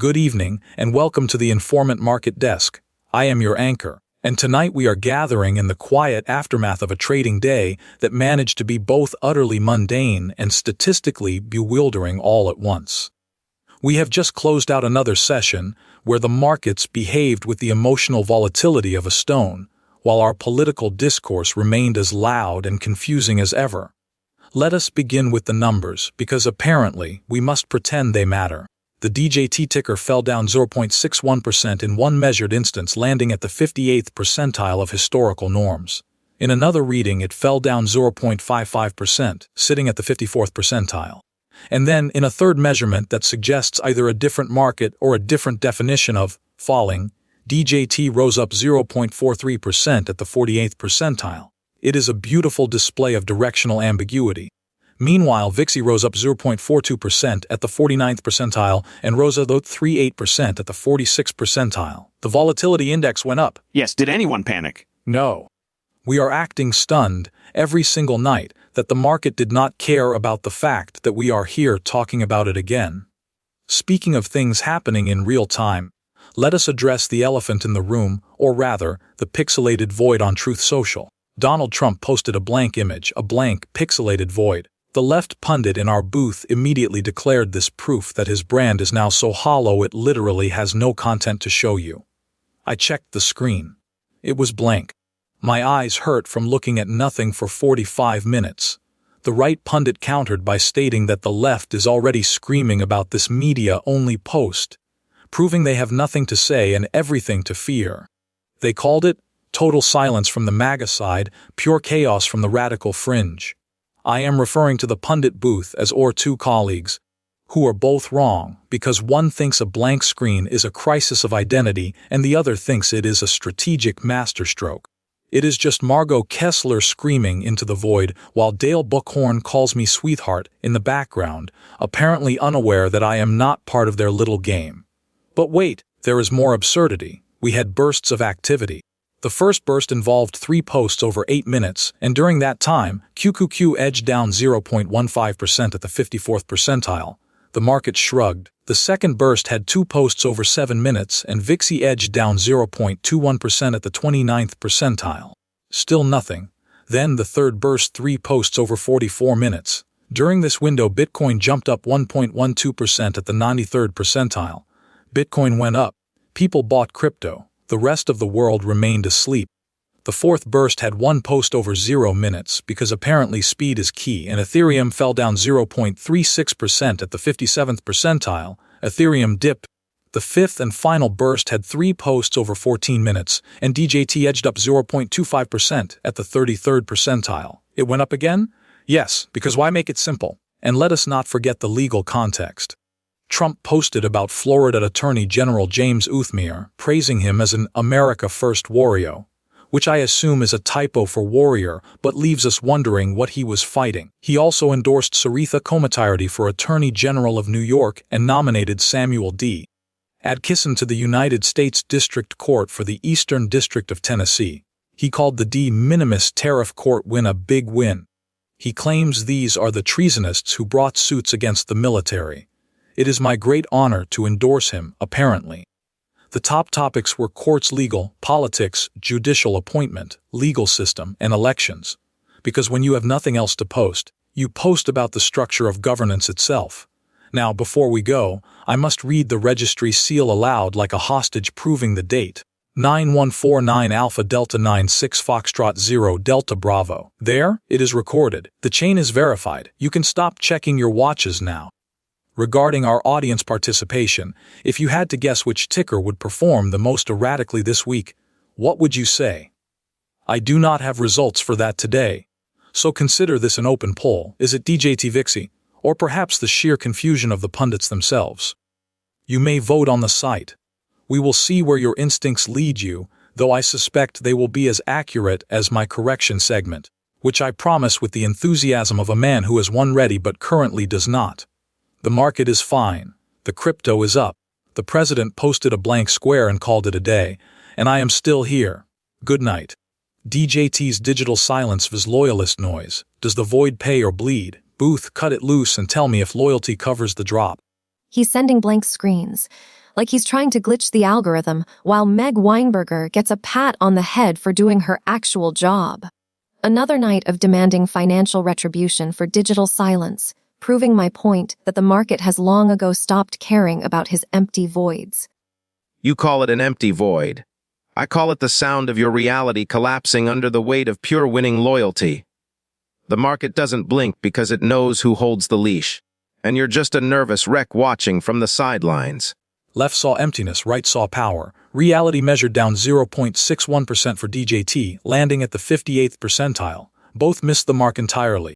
Good evening, and welcome to the Informant Market Desk. I am your anchor, and tonight we are gathering in the quiet aftermath of a trading day that managed to be both utterly mundane and statistically bewildering all at once. We have just closed out another session where the markets behaved with the emotional volatility of a stone, while our political discourse remained as loud and confusing as ever. Let us begin with the numbers, because apparently we must pretend they matter. The DJT ticker fell down 0.61% in one measured instance, landing at the 58th percentile of historical norms. In another reading, it fell down 0.55%, sitting at the 54th percentile. And then, in a third measurement that suggests either a different market or a different definition of falling, DJT rose up 0.43% at the 48th percentile. It is a beautiful display of directional ambiguity. Meanwhile, VIXY rose up 0.42% at the 49th percentile and rose about 0.38% at the 46th percentile. The volatility index went up. Yes, did anyone panic? No. We are acting stunned every single night that the market did not care about the fact that we are here talking about it again. Speaking of things happening in real time, let us address the elephant in the room, or rather, the pixelated void on Truth Social. Donald Trump posted a blank image, a blank, pixelated void. The left pundit in our booth immediately declared this proof that his brand is now so hollow it literally has no content to show you. I checked the screen. It was blank. My eyes hurt from looking at nothing for 45 minutes. The right pundit countered by stating that the left is already screaming about this media-only post, proving they have nothing to say and everything to fear. They called it total silence from the MAGA side, pure chaos from the radical fringe. I am referring to the pundit booth as or two colleagues, who are both wrong, because one thinks a blank screen is a crisis of identity and the other thinks it is a strategic masterstroke. It is just Margot Kessler screaming into the void while Dale Buckhorn calls me sweetheart in the background, apparently unaware that I am not part of their little game. But wait, there is more absurdity. We had bursts of activity. The first burst involved 3 posts over 8 minutes, and during that time, QQQ edged down 0.15% at the 54th percentile. The market shrugged. The second burst had 2 posts over 7 minutes, and VIXY edged down 0.21% at the 29th percentile. Still nothing. Then the third burst 3 posts over 44 minutes. During this window, Bitcoin jumped up 1.12% at the 93rd percentile. Bitcoin went up. People bought crypto. The rest of the world remained asleep. The fourth burst had 1 post over 0 minutes because apparently speed is key, and Ethereum fell down 0.36% at the 57th percentile. Ethereum dipped. The fifth and final burst had 3 posts over 14 minutes, and DJT edged up 0.25% at the 33rd percentile. It went up again? Yes, because why make it simple? And let us not forget the legal context. Trump posted about Florida Attorney General James Uthmere, praising him as an America First warrior, which I assume is a typo for warrior, but leaves us wondering what he was fighting. He also endorsed Saritha Komatirati for Attorney General of New York and nominated Samuel D. Adkisson to the United States District Court for the Eastern District of Tennessee. He called the de minimis tariff court win a big win. He claims these are the treasonists who brought suits against the military. It is my great honor to endorse him, apparently. The top topics were courts, legal, politics, judicial appointment, legal system, and elections. Because when you have nothing else to post, you post about the structure of governance itself. Now, before we go, I must read the registry seal aloud like a hostage proving the date. 9149 Alpha Delta 96 Foxtrot 0 Delta Bravo. There, it is recorded. The chain is verified. You can stop checking your watches now. Regarding our audience participation, if you had to guess which ticker would perform the most erratically this week, what would you say? I do not have results for that today. So consider this an open poll. Is it DJT VIXY, or perhaps the sheer confusion of the pundits themselves? You may vote on the site. We will see where your instincts lead you, though I suspect they will be as accurate as my correction segment, which I promise with the enthusiasm of a man who has one ready but currently does not. The market is fine. The crypto is up. The president posted a blank square and called it a day, and I am still here. Good night. DJT's digital silence was loyalist noise. Does the void pay or bleed? Booth, cut it loose and tell me if loyalty covers the drop. He's sending blank screens. like he's trying to glitch the algorithm, while Meg Weinberger gets a pat on the head for doing her actual job. Another night of demanding financial retribution for digital silence, proving my point that the market has long ago stopped caring about his empty voids. You call it an empty void. I call it the sound of your reality collapsing under the weight of pure winning loyalty. The market doesn't blink because it knows who holds the leash, and you're just a nervous wreck watching from the sidelines. Left saw emptiness, right saw power. Reality measured down 0.61% for DJT, landing at the 58th percentile. Both missed the mark entirely.